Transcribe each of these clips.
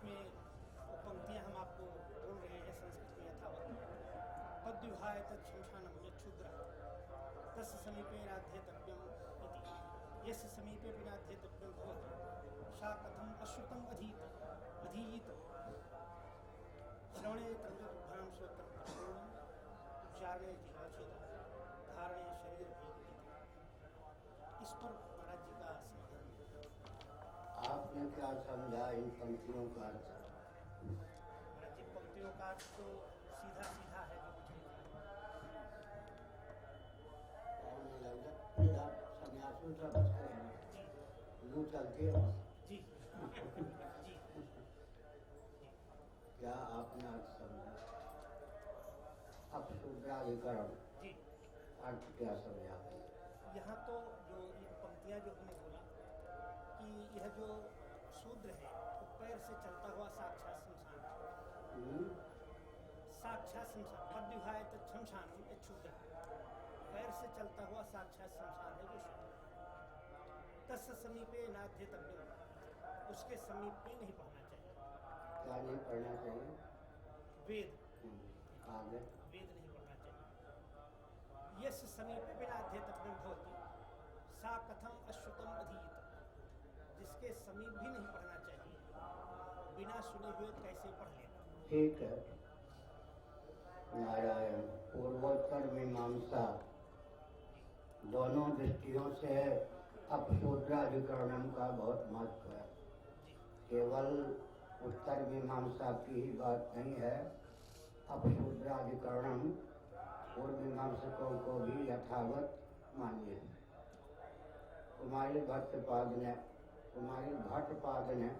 इसमें वो पंक्तियाँ हम आपको बोल रहे हैं संस्कृत में यथावत। पद्युहाय तत्शमशानम यच्छूद्र तस्य समीपे नाध्येतव्यम् इति यस्य समीपे नाध्येतव्यं भवति सा कथम् अश्रुतम् अधीयीत श्रवणे तद्विद्भ्राम श्रोत्रं परिपूर्णं उच्चारणे जिह्वाच्छेदः धारणे शरीर भीति। इस पर महाराज जी का समाधान। आपने क्या समझा इन पंक्तियों का अर्थ? महाराज जी पंक्तियों का अर्थ तो सीधा सीधा है जो मुझे फिर आप सन्यासियों से बच करेंगे लू चलती है जी जी क्या आपने अर्थ समझा? अपशूद्राधिकरण जी अर्थ क्या समझा? यहाँ तो जो ये पंक्तियाँ जो हमने बोला कि यह जो शूद्र है वो पैर से चलता हुआ साक्षात शमशान है। साक्षात शमशान पद्युहाय तत्शमशानम यच्छूद्र पैर से चलता हुआ साक्षात शमशान है जो शूद्र। तस्य समीपे नाध्येतव्यम् उसके समीप भी नहीं पढ़ना चाहिए। क्या नहीं पढ़ना चाहिए? वेद आगे वेद नहीं पढ़ना चाहिए। यस्य समीपे नाध्येतव्यं भवति सा कथम अश्रुतम अधीयत जिसके समीप भी नहीं पढ़ना चाहिए बिना सुने हुए कैसे पढ़ लेगा। ठीक है। नारायण पूर्वोत्तर मीमांसा दोनों दृष्टियों से अपशूद्राधिकरणम का बहुत महत्व है। केवल उत्तर मीमांसा की ही बात नहीं है, अपशूद्राधिकरणम पूर्व मीमांसकों को भी यथावत मान्य है। कुमारी भट्टपाद ने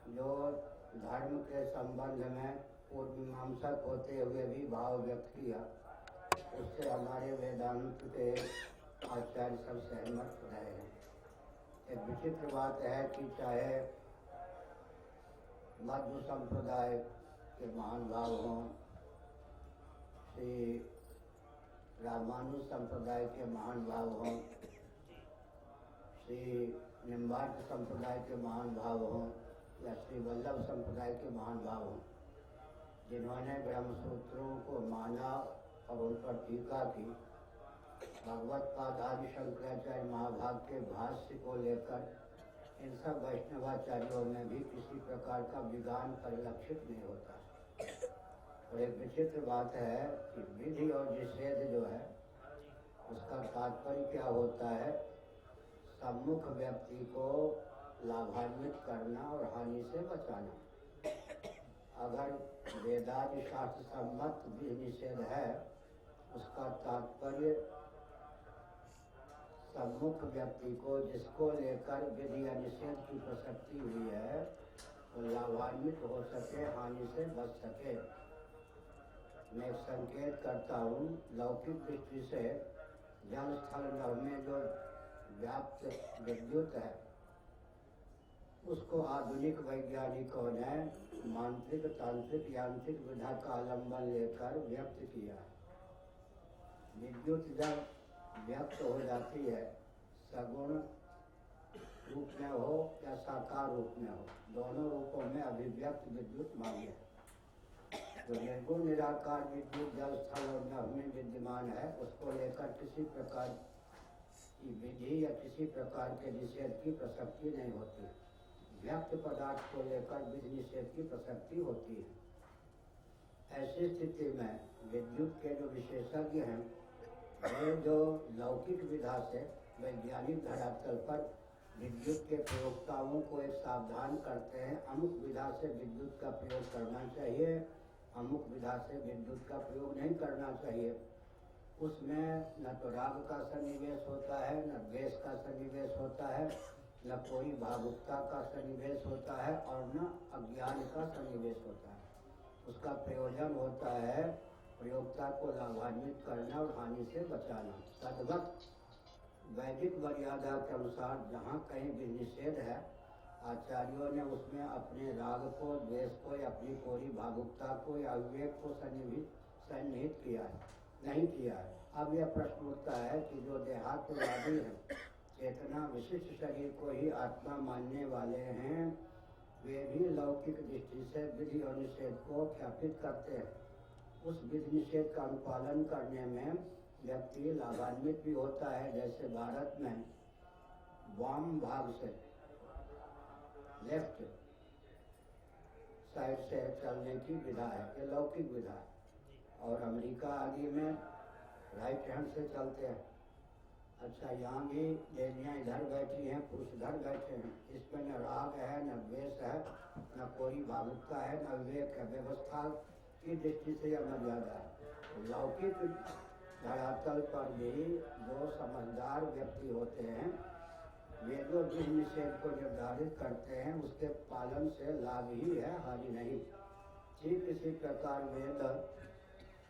जो धर्म के संबंध में पूर्व मीमांसक होते हुए भी भाव व्यक्त किया, उससे हमारे वेदांत के आचार्य सब सहमत रहे हैं। एक विचित्र बात है कि चाहे मध्व संप्रदाय के महान भाव हों, श्री रामानुज संप्रदाय के महान भाव हों, श्री निम्बार्क संप्रदाय के महान भाव हों या श्री वल्लभ संप्रदाय के महान भाव हों, जिन्होंने ब्रह्मसूत्रों को माना और उन पर टीका की, भगवत पाद आदि शंकराचार्य महाभाग के भाष्य को लेकर इन सब वैष्णवाचार्यों में भी किसी प्रकार का विज्ञान परिलक्षित नहीं होता। और एक विचित्र बात है कि विधि और निषेध जो है उसका तात्पर्य क्या होता है? सम्मुख व्यक्ति को लाभान्वित करना और हानि से बचाना। अगर वेदादि शास्त्र सम्मत विधि निषेध है, उसका तात्पर्य सम्मुख व्यक्ति को जिसको लेकर विधि या निषेध की प्रसक्ति हुई है वो लाभान्वित हो सके, हानि से बच सके। मैं एक संकेत करता हूँ, लौकिक दृष्टि से जल स्थल नभ में जो व्याप्त विद्युत है उसको आधुनिक वैज्ञानिकों ने मांत्रिक, तांत्रिक, यांत्रिक विधा का आलम्बन लेकर व्यक्त किया। विद्युत जब व्यक्त हो जाती है, सगुण रूप में हो या साकार रूप में हो, दोनों रूपों में अभिव्यक्त विद्युत मान्य है। जो निर्गुण निराकार विद्युत जल स्थल और नभ में विद्यमान है, उसको लेकर किसी प्रकार की विधि या किसी प्रकार के निषेध की प्रसक्ति नहीं होती। व्यक्त पदार्थ को लेकर विधि निषेध की प्रसक्ति होती है। ऐसी स्थिति में विद्युत के जो विशेषज्ञ हैं वे जो लौकिक विधा से वैज्ञानिक धरातल पर विद्युत के प्रयोक्ताओं को एक सावधान करते हैं, अमुक विधा से विद्युत का प्रयोग करना चाहिए, अमुक विधा से विद्युत का प्रयोग नहीं करना चाहिए। उसमें न तो राग का सन्निवेश होता है, न द्वेष का सन्निवेश होता है, न कोई भावुकता का सन्निवेश होता है और न अज्ञान का सन्निवेश होता है। उसका प्रयोजन होता है प्रयोक्ता को लाभान्वित करना और हानि से बचाना। तद्वत वैदिक मर्यादा के अनुसार जहाँ कहीं भी निषेध है, आचार्यों ने उसमें अपने राग को, द्वेष को या अपनी कोई भावुकता को या विवेक को सन्निहित किया है, नहीं किया है। अब यह प्रश्न उठता है कि जो देहात्मवादी हैं, चेतना विशिष्ट शरीर को ही आत्मा मानने वाले हैं, वे भी लौकिक दृष्टि से विधि और निषेध को ख्यापित करते हैं। उस विधि निषेध का अनुपालन करने में व्यक्ति लाभान्वित भी होता है। जैसे भारत में वाम भाग से, लेफ्ट साइड से चलने की विधा है, ये लौकिक विधा है। और अमेरिका आदि में राइट हैंड से चलते हैं। अच्छा, यहाँ भी देवियाँ इधर बैठी हैं, पुरुष इधर बैठे हैं। इसमें न राग है, न द्वेष है, न कोई भावुकता है, न विवेक है। व्यवस्था की दृष्टि से यह मर्यादा है। लौकिक धरातल पर भी जो समझदार व्यक्ति होते हैं, वे जो जिस निषेध को निर्धारित करते हैं उसके पालन से लाभ ही है, हानि नहीं। ठीक इसी प्रकार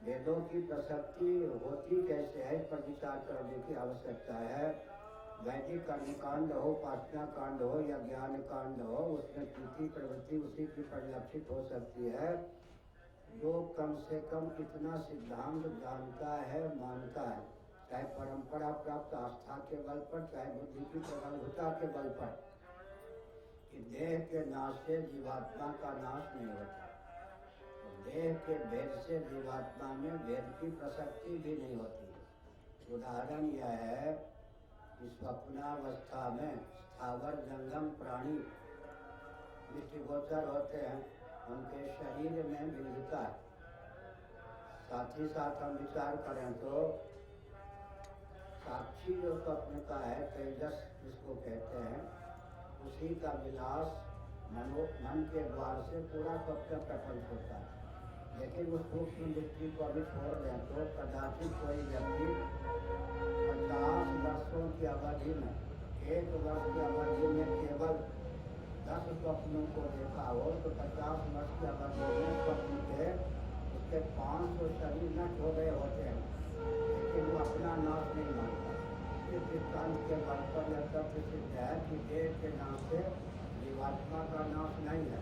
वेदों की प्रसक्ति होती कैसे है, इस पर विचार करने की आवश्यकता है। वैदिक कर्मकांड हो, उपासना कांड हो या ज्ञान कांड हो, उसमें प्रीति प्रवृत्ति उसी की परिलक्षित हो सकती है जो कम से कम इतना सिद्धांत जानता है, मानता है, चाहे परंपरा प्राप्त आस्था के बल पर, चाहे बुद्धि की प्रबलता के बल पर, कि देह के नाश से जीवात्मा का नाश नहीं होता। देह के भेद से जीवात्मा में भेद की प्रसक्ति भी नहीं होती। उदाहरण यह है कि स्वप्नावस्था में स्थावर जंगम प्राणी दृष्टिगोचर होते हैं, उनके शरीर में विविधता है। साथ ही साथ हम विचार करें तो साक्षी जो स्वप्न का है, तेजस जिसको कहते हैं, उसी का विलास मन के द्वार से पूरा स्वप्न प्रकट होता है। लेकिन उस सूक्ष्म दृष्टि को भी छोड़ दें तो कदाचित कोई व्यक्ति 50 वर्षों की अवधि में, 1 वर्ष की अवधि में केवल 10 स्वप्नों को देखा हो, तो 50 वर्ष की अवधि में स्वप्न के उसके 500 शरीर नष्ट हो गए होते हैं, लेकिन वो अपना नाश नहीं मानता। इस दृष्टांत के बल पर यह तथ्य सिद्ध है कि देह के नाश से जीवात्मा का नाश नहीं है।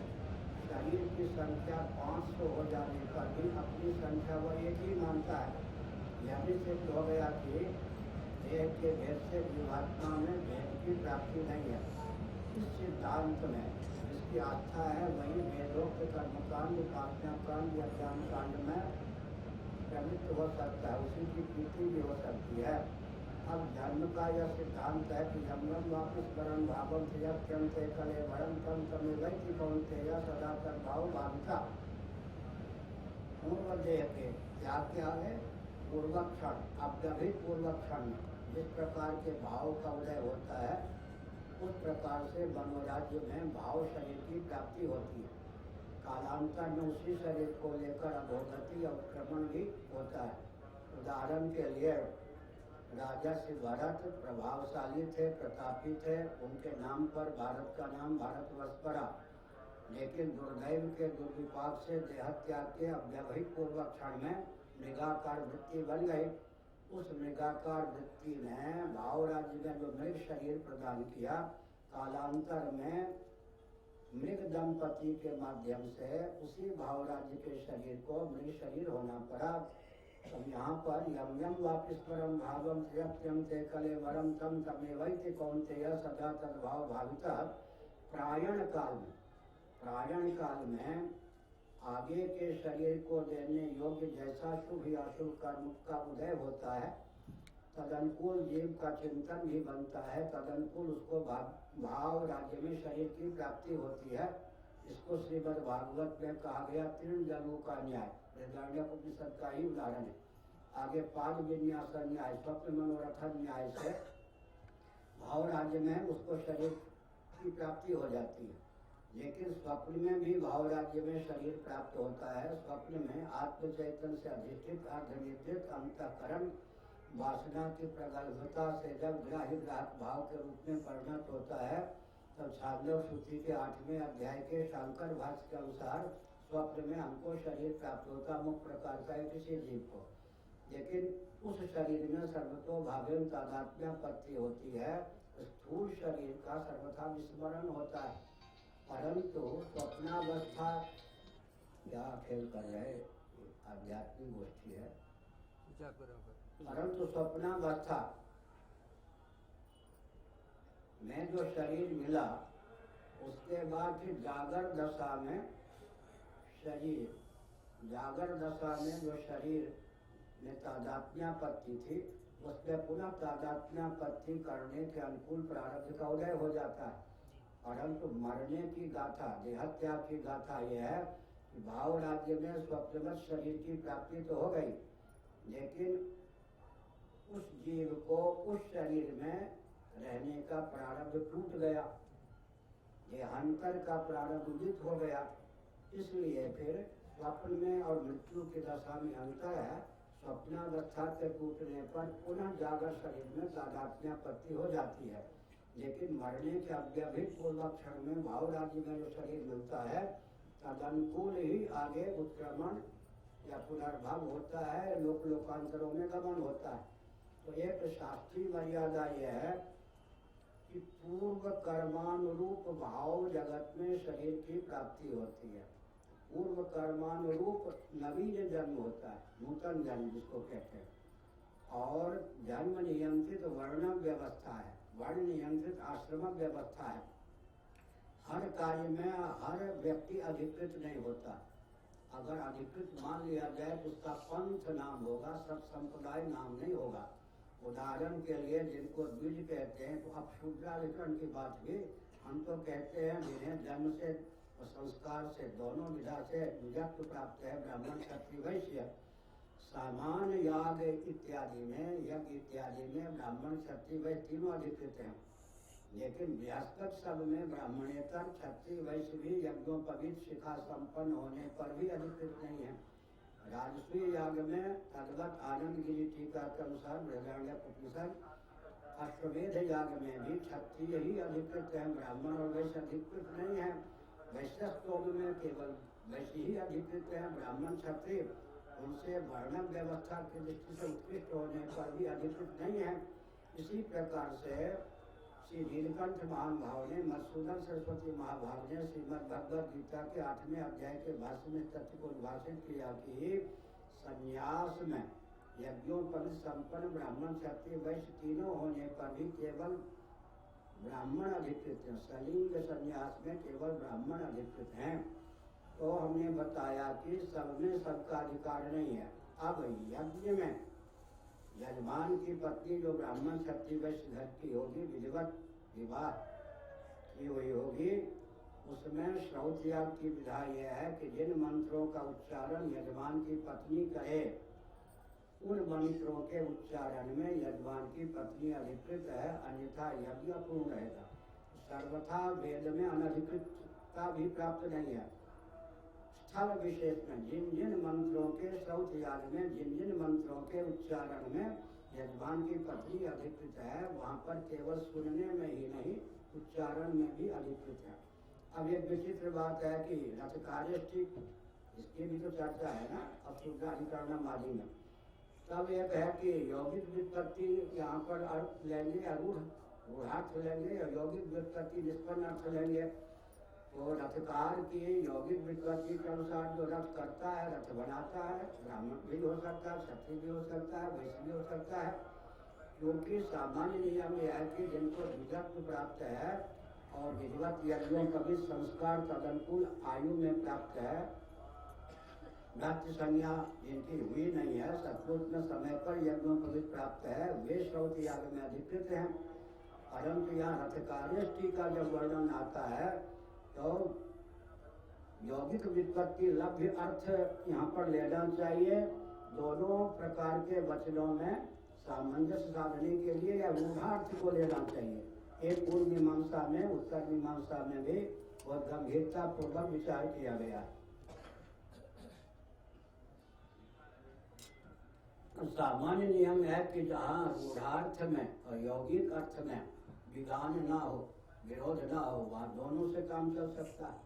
शरीर की संख्या 500 हो जाने पर भी अपनी संख्या वो एक ही मानता है। यह भी सिद्ध हो गया कि देह के भेद से जीवात्मा में भेद की प्राप्ति नहीं है। इस सिद्धांत में जिसकी आस्था है वही वेदोक्त कर्मकांड, उपासना कांड या ज्ञान कांड में प्रवृत्त हो सकता है, उसी की प्रीति भी हो सकती है। अब धर्म का यह सिद्धांत है कि यमन वापिस परम भावम त्यंते कले भरम तम तमे वैति कौनते सदा कर भाव भाविता। पूर्व देह के त्याग के आगे पूर्वक्षण, अव्यभित पूर्वक्षण में जिस प्रकार के भाव का उदय होता है, उस प्रकार से मनोराज्य में भाव शरीर की प्राप्ति होती है। कालांतर में उसी शरीर को लेकर अधोगति और उत्क्रमण भी होता है। उदाहरण के लिए राजा श्री भरत प्रभावशाली थे, प्रतापी थे, उनके नाम पर भारत का नाम भारतवर्ष पड़ा। लेकिन दुर्दैव के दुर्विपाक से देहत्याग के अव्यवहित पूर्वक क्षण में मृगाकार वृत्ति बन गई। उस मृगाकार वृत्ति ने भाव राज्य में जो मृग शरीर प्रदान किया, कालांतर में मृग दंपति के माध्यम से उसी भाव राज्य के शरीर को मृग शरीर होना पड़ा। अब यहाँ पर यम यम वापिस परम भावम त्यम ते कले वरम तम तमेवैति कौनतेय सदा तद्भाव भाविता। प्रायण काल में आगे के शरीर को देने योग्य जैसा शुभ या अशुभ कर्म का उदय होता है, तदनुकूल जीव का चिंतन भी बनता है, तदनुकूल उसको भाव राज्य में शरीर की प्राप्ति होती है। इसको श्रीमद् भागवत में कहा गया 3 जन्मों का न्याय, उपनिषद का ही उदाहरण है। आगे पाद विन्यास न्याय, स्वप्न मनोरथ न्याय से भाव राज्य में उसको शरीर की प्राप्ति हो जाती है। लेकिन स्वप्न में भी भाव राज्य में शरीर प्राप्त होता है। स्वप्न में आत्म चैतन्य से अधिष्ठित अर्धनिद्रित अंतःकरण वासना की प्रगल्भता से जब ग्राह्य ग्राहक भाव के रूप में परिणत होता है, तब छांदोग्य श्रुति के 8वें अध्याय के शांकर भाष्य के अनुसार स्वप्न में हमको शरीर प्राप्त होता, मुख्य प्रकार का किसी जीव को। लेकिन उस शरीर में सर्वतो भावेन तादात्म्यापत्ति होती है। स्थूल शरीर का सर्वथा विस्मरण होता है। परंतु स्वप्नावस्था, क्या खेल कर रहे, आध्यात्मिक गोष्ठी है। परंतु स्वप्नावस्था में जो शरीर मिला उसके बाद फिर जागर दशा में शरीर, जागर दशा में जो शरीर में तादात्म्यापत्ति थी, उसमें पुनः तादात्म्यापत्ति करने के अनुकूल प्रारब्ध का उदय हो जाता है। परंतु मरने की गाथा, देहत्याग की गाथा यह है कि भाव राज्य में स्वप्नवत शरीर की प्राप्ति तो हो गई, लेकिन उस जीव को उस शरीर में रहने का प्रारब्ध टूट गया, देहांतर का प्रारब्ध उदित हो गया। इसलिए फिर स्वप्न में और मृत्यु की दशा में अंतर है। स्वप्नावस्था के टूटने पर पुनः जागर शरीर में तादात्म्यापत्ति हो जाती है, लेकिन मरने के अव्यवहित पूर्वक क्षण में भाव राज्य में जो शरीर मिलता है तदनुकूल ही आगे उत्क्रमण या पुनर्भव होता है, लोक लोकांतरों में गमन होता है। तो एक शास्त्रीय मर्यादा यह है कि पूर्व कर्मानुरूप भाव जगत में शरीर की प्राप्ति होती है। पूर्व कर्मानुरूप नवीन जन्म होता है, नूतन जन्म जिसको कहते हैं, और जन्म नियंत्रित वर्ण व्यवस्था है, वर्ण नियंत्रित आश्रम व्यवस्था है। हर कार्य में हर व्यक्ति अधिकृत नहीं होता। अगर अधिकृत मान लिया जाए तो उसका पंथ नाम होगा, सब संप्रदाय नाम नहीं होगा। उदाहरण के लिए जिनको द्विज कहते हैं, तो अब शूद्राधिकरण की बात भी हम तो कहते हैं जिन्हें जन्म से और संस्कार से दोनों विधा से निजत्व प्राप्त है, ब्राह्मण क्षत्रिय वैश्य। सामान्य याग इत्यादि में, यज्ञ इत्यादि में ब्राह्मण क्षत्रिय वैश्य तीनों अधिकृत हैं, लेकिन व्यस्तक सब में ब्राह्मणेतर क्षत्रिय वैश्य भी यज्ञोपवीत शिखा संपन्न होने पर भी अधिकृत नहीं है। राजसूय याग में तद्वत आनंद गिरी टीका के अनुसार बृहदारण्यक उपनिषद, अश्वमेध याग में भी क्षत्रिय ही अधिकृत है, ब्राह्मण और वैश्य अधिकृत नहीं है। वैश्यस्तोम में केवल वैश्य ही अधिकृत है, ब्राह्मण क्षत्रिय उनसे वर्ण व्यवस्था की दृष्टि से उत्कृष्ट होने पर भी अधिकृत नहीं है। इसी प्रकार से श्री नीलकंठ महानुभाव ने, मधुसूदन सरस्वती महाभाव ने श्रीमद् भगवद गीता के 8वें अध्याय के भाष्य में तथ्य को उद्भाषित किया कि संन्यास में यज्ञोपवीत संपन्न ब्राह्मण क्षत्रिय वैश्य तीनों होने पर भी केवल ब्राह्मण अधिकृत हैं। सलिंग संन्यास में केवल ब्राह्मण अधिकृत हैं। तो हमने बताया कि सब में सबका अधिकार नहीं है। अब यज्ञ में यजमान की पत्नी जो ब्राह्मण क्षत्रिय वैश्य घर की होगी, विधिवत विवाह की हुई होगी, उसमें श्रौत याग की विधा यह है कि जिन मंत्रों का उच्चारण यजमान की पत्नी करे, उन मंत्रों के उच्चारण में यजमान की पत्नी अधिकृत है, अन्यथा यज्ञ अपूर्ण रहेगा। सर्वथा वेद में अनधिकृतता भी प्राप्त नहीं है। स्थल विशेष में जिन जिन मंत्रों के श्रौत याग में जिन जिन मंत्रों के उच्चारण में यजमान की पत्नी अधिकृत है, वहाँ पर केवल सुनने में ही नहीं, उच्चारण में भी अधिकृत है। अब एक विचित्र बात है कि रथ कार्यष्टि, इसकी भी तो चर्चा है ना अब शूद्राधिकरण आदि में। तब एक है कि यौगिक व्युत्पत्ति यहाँ पर अर्थ लेंगे, रूढ़ार्थ लेंगे, और यौगिक व्युत्पत्ति निष्पन्न अर्थ लेंगे। तो रथकार की यौगिक व्युत्पत्ति के अनुसार जो रथ करता है, रथ बनाता है, ब्राह्मण भी हो सकता है, क्षत्रिय भी हो सकता है, वैश्य भी हो सकता है। क्योंकि सामान्य नियम यह है कि जिनको विजत्व प्राप्त है और विधिवत यज्ञों का भी संस्कार तदनुकूल आयु में प्राप्त है, भ्रातृ संज्ञा जिनकी हुई नहीं है, सचमुच में समय पर यज्ञों को भी प्राप्त है, वे श्रौत याग में अधिकृत हैं। परंतु यहाँ रथ कार्यष्टि का जब वर्णन आता है तो यौगिक व्युत्पत्ति लभ्य अर्थ यहाँ पर लेना चाहिए। दोनों प्रकार के वचनों में सामंजस्य साधने के लिए या रूढ़ार्थ को लेना चाहिए। एक पूर्व मीमांसा में, उत्तर मीमांसा में भी बहुत गंभीरता पूर्वक विचार किया गया है। सामान्य नियम है कि जहाँ रूढ़ार्थ में और यौगिक अर्थ में विधान ना हो, विरोध ना हो, वहाँ दोनों से काम चल सकता है।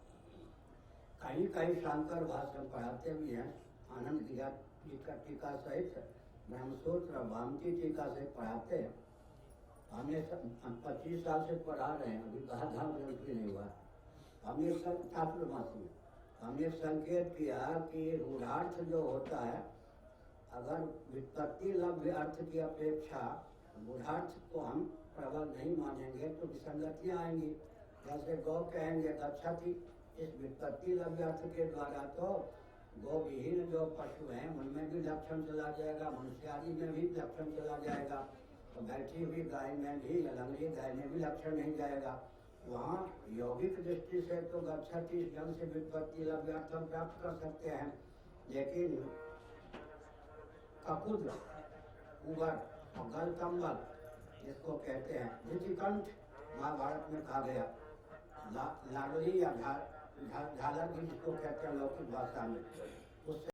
कहीं कहीं शंकर भाषण पढ़ाते भी हैं, आनंद जी का टीका सहित ब्रह्मसूत्र और भामती टीका से पढ़ाते हैं। हम 25 साल से पढ़ा रहे हैं, अभी कहा धाम ग्रंथ भी नहीं हुआ। हमने छात्रमासी में हमने संकेत किया कि रूढ़ार्थ जो होता है, अगर व्युत्पत्ति लभ्य अर्थ की अपेक्षा रूढ़ार्थ को हम प्रबल नहीं मानेंगे तो विसंगतियाँ आएंगी। जैसे गौ कहेंगे गच्छति, इस विपत्ति लव्यर्थ के द्वारा तो गौ विहीन जो पशु हैं उनमें भी लक्षण चला जाएगा, मनुष्य आदि में भी लक्षण चला जाएगा, तो बैठी हुई गाय में भी या लंगड़ी गाय में भी लक्षण नहीं जाएगा। वहाँ यौगिक दृष्टि से तो गच्छति इस ढंग से विपत्ति लव्यर्थ हम प्राप्त कर सकते हैं, लेकिन ककुद, उगर और गलकम्बल जिसको कहते हैं ऋषिकंठ, महाभारत में कहा गया, लाडली या झालर भी जिसको कहते हैं लौकिक भाषा में, उससे